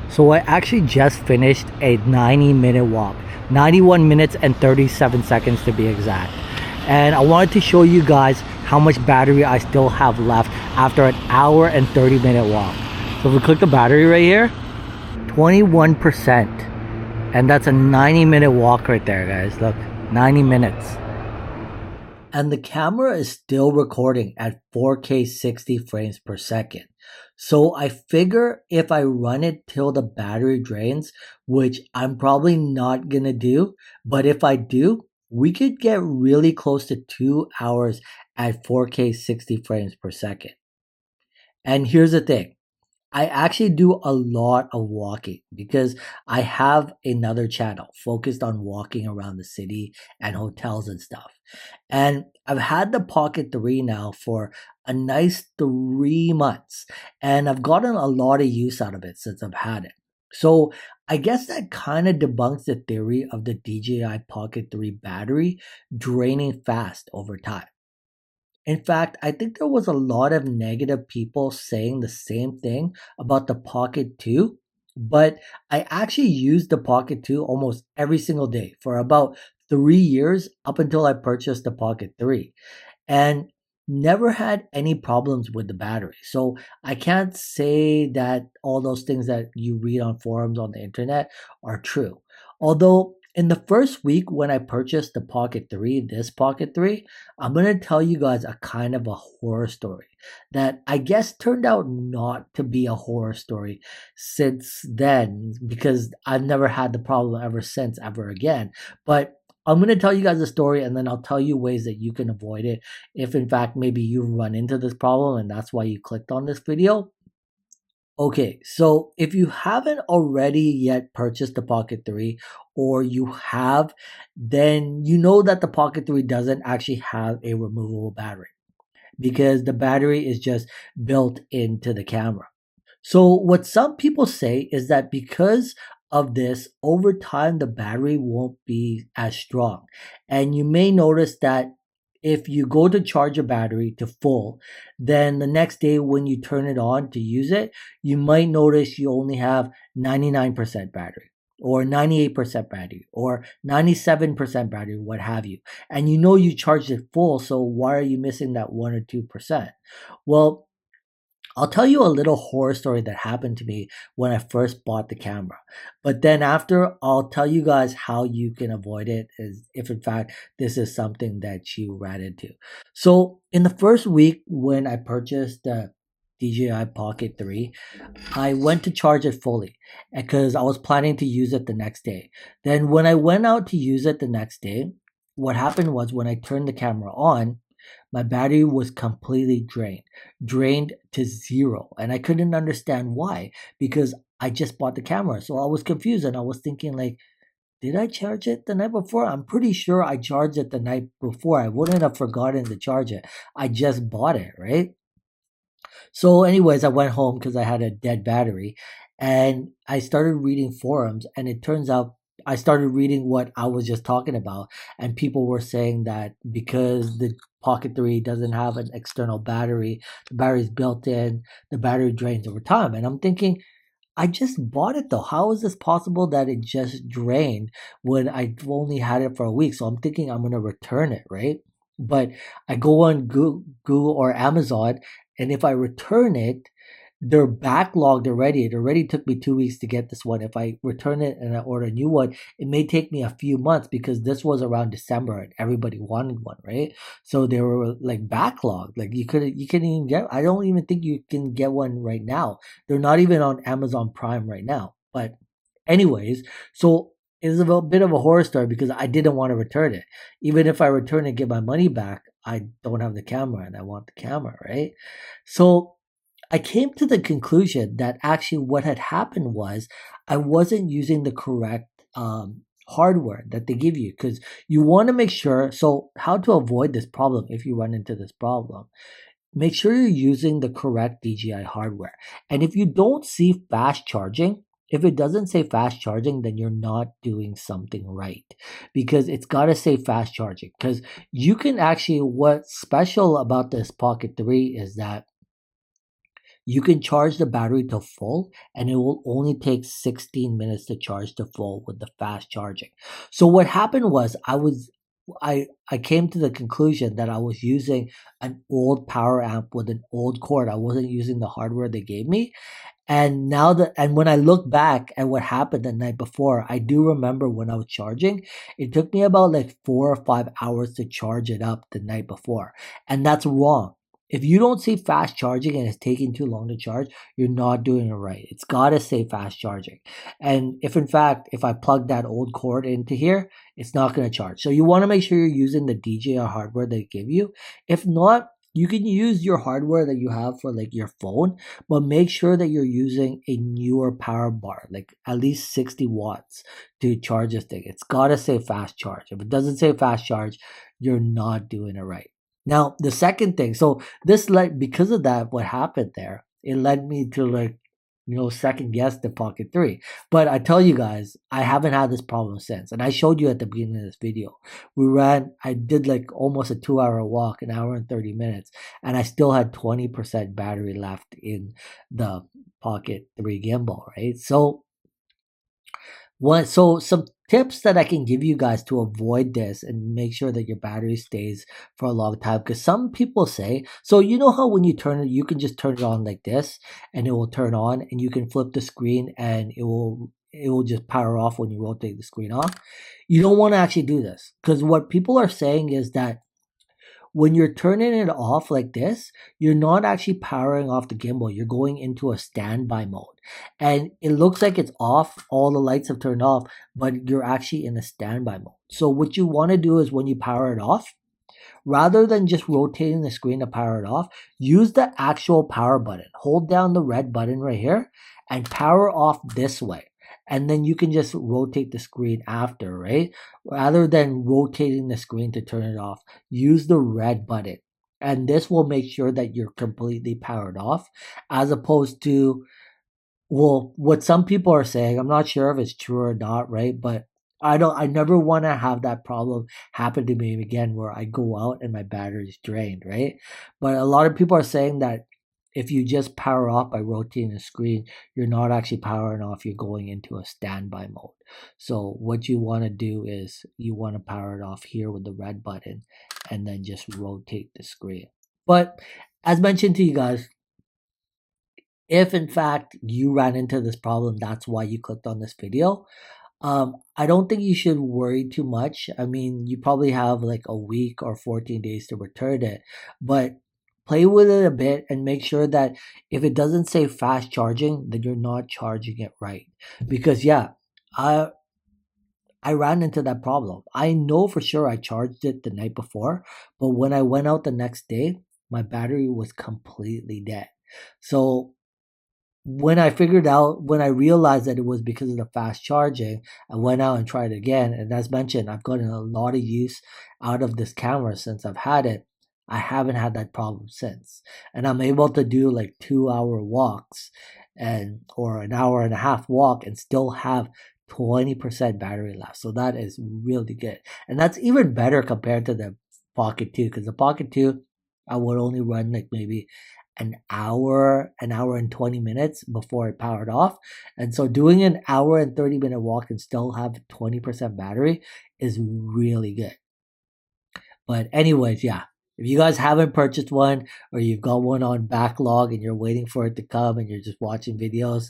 So I actually just finished a 90-minute walk, 91 minutes and 37 seconds to be exact. And I wanted to show you guys how much battery I still have left after an hour and 30-minute walk. So if we click the battery right here, 21%. And that's a 90-minute walk right there, guys. Look, 90 minutes. And the camera is still recording at 4K 60 frames per second. So I figure if I run it till the battery drains, which I'm probably not gonna do, but if I do, we could get really close to 2 hours at 4K 60 frames per second. And here's the thing. I actually do a lot of walking because I have another channel focused on walking around the city and hotels and stuff. And I've had the Pocket 3 now for a nice 3 months, and I've gotten a lot of use out of it since I've had it. So I guess that kind of debunks the theory of the DJI Pocket 3 battery draining fast over time. In fact, I think there was a lot of negative people saying the same thing about the Pocket 2, but I actually used the Pocket 2 almost every single day for about 3 years up until I purchased the Pocket 3 and never had any problems with the battery. So I can't say that all those things that you read on forums on the internet are true. Although in the first week when I purchased the Pocket 3, this Pocket 3, I'm going to tell you guys a kind of a horror story that I guess turned out not to be a horror story since then because I've never had the problem ever since ever again. But I'm going to tell you guys a story and then I'll tell you ways that you can avoid it if in fact maybe you've run into this problem and that's why you clicked on this video. Okay, so if you haven't already yet purchased the Pocket 3 or you have, then you know that the Pocket 3 doesn't actually have a removable battery because the battery is just built into the camera. So what some people say is that because of this, over time the battery won't be as strong. And you may notice that if you go to charge a battery to full, then the next day when you turn it on to use it, you might notice you only have 99% battery or 98% battery or 97% battery, what have you. And you know you charged it full, so why are you missing that 1 or 2%? Well, I'll tell you a little horror story that happened to me when I first bought the camera. But then after, I'll tell you guys how you can avoid it is if in fact this is something that you ran into. So in the first week when I purchased the DJI Pocket 3, I went to charge it fully because I was planning to use it the next day. Then when I went out to use it the next day, what happened was when I turned the camera on, my battery was completely drained to zero. And I couldn't understand why because I just bought the camera. So I was confused and I was thinking, like, did I charge it the night before? I'm pretty sure I charged it the night before. I wouldn't have forgotten to charge it. I just bought it, right? So, anyways, I went home because I had a dead battery and I started reading forums. And it turns out I started reading what I was just talking about. And people were saying that because the Pocket 3 doesn't have an external battery, the battery's built in, the battery drains over time. And I'm thinking, I just bought it though. How is this possible that it just drained when I've only had it for a week? So I'm thinking I'm going to return it, right? But I go on Google or Amazon, and if I return it, they're backlogged already. It already took me 2 weeks to get this one. If I return it and I order a new one, it may take me a few months because this was around December and everybody wanted one, right? So they were like backlogged. Like you couldn't even get. I don't even think you can get one right now. They're not even on Amazon Prime right now. But anyways, so it's a bit of a horror story because I didn't want to return it. Even if I return and get my money back, I don't have the camera and I want the camera, right? So I came to the conclusion that actually what had happened was I wasn't using the correct hardware that they give you because you want to make sure. So, how to avoid this problem if you run into this problem? Make sure you're using the correct DJI hardware. And if you don't see fast charging, if it doesn't say fast charging, then you're not doing something right because it's got to say fast charging. Because you can actually, what's special about this Pocket 3 is that you can charge the battery to full and it will only take 16 minutes to charge to full with the fast charging. So what happened was I came to the conclusion that I was using an old power amp with an old cord. I wasn't using the hardware they gave me. And when I look back at what happened the night before, I do remember when I was charging, it took me about like 4 or 5 hours to charge it up the night before. And that's wrong. If you don't see fast charging and it's taking too long to charge, you're not doing it right. It's gotta say fast charging. And if in fact, if I plug that old cord into here, it's not gonna charge. So you wanna make sure you're using the DJI hardware they give you. If not, you can use your hardware that you have for like your phone, but make sure that you're using a newer power bar, like at least 60 watts to charge this thing. It's gotta say fast charge. If it doesn't say fast charge, you're not doing it right. Now, the second thing, so this led, because of that, what happened there, it led me to like, second guess the Pocket 3. But I tell you guys, I haven't had this problem since. And I showed you at the beginning of this video. I did like almost a 2-hour walk, an hour and 30 minutes, and I still had 20% battery left in the Pocket 3 gimbal, right? So some tips that I can give you guys to avoid this and make sure that your battery stays for a long time. Because some people say, so you know how when you turn it, you can just turn it on like this and it will turn on, and you can flip the screen and it will just power off when you rotate the screen off. You don't want to actually do this, because what people are saying is that when you're turning it off like this, you're not actually powering off the gimbal. You're going into a standby mode. And it looks like it's off, all the lights have turned off, but you're actually in a standby mode. So what you want to do is when you power it off, rather than just rotating the screen to power it off, use the actual power button. Hold down the red button right here and power off this way. And then you can just rotate the screen after, right? Rather than rotating the screen to turn it off, use the red button. And this will make sure that you're completely powered off, as opposed to, well, what some people are saying, I'm not sure if it's true or not, right? But I never want to have that problem happen to me again where I go out and my battery is drained, right? But a lot of people are saying that if you just power off by rotating the screen, you're not actually powering off, you're going into a standby mode. So what you want to do is you want to power it off here with the red button and then just rotate the screen. But as mentioned to you guys, if in fact you ran into this problem, that's why you clicked on this video. I don't think you should worry too much. I mean, you probably have like a week or 14 days to return it, but play with it a bit and make sure that if it doesn't say fast charging, then you're not charging it right. Because yeah, I ran into that problem. I know for sure I charged it the night before, but when I went out the next day, my battery was completely dead. So when I realized that it was because of the fast charging, I went out and tried it again. And as mentioned, I've gotten a lot of use out of this camera since I've had it. I haven't had that problem since. And I'm able to do like 2-hour walks or an hour and a half walk and still have 20% battery left. So that is really good. And that's even better compared to the Pocket 2, because the Pocket 2, I would only run like maybe an hour and 20 minutes before it powered off. And so doing an hour and 30-minute walk and still have 20% battery is really good. But anyways, yeah, if you guys haven't purchased one or you've got one on backlog and you're waiting for it to come and you're just watching videos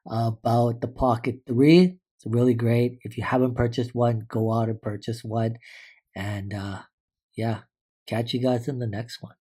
about the Pocket 3, it's really great. If you haven't purchased one, go out and purchase one. And yeah, catch you guys in the next one.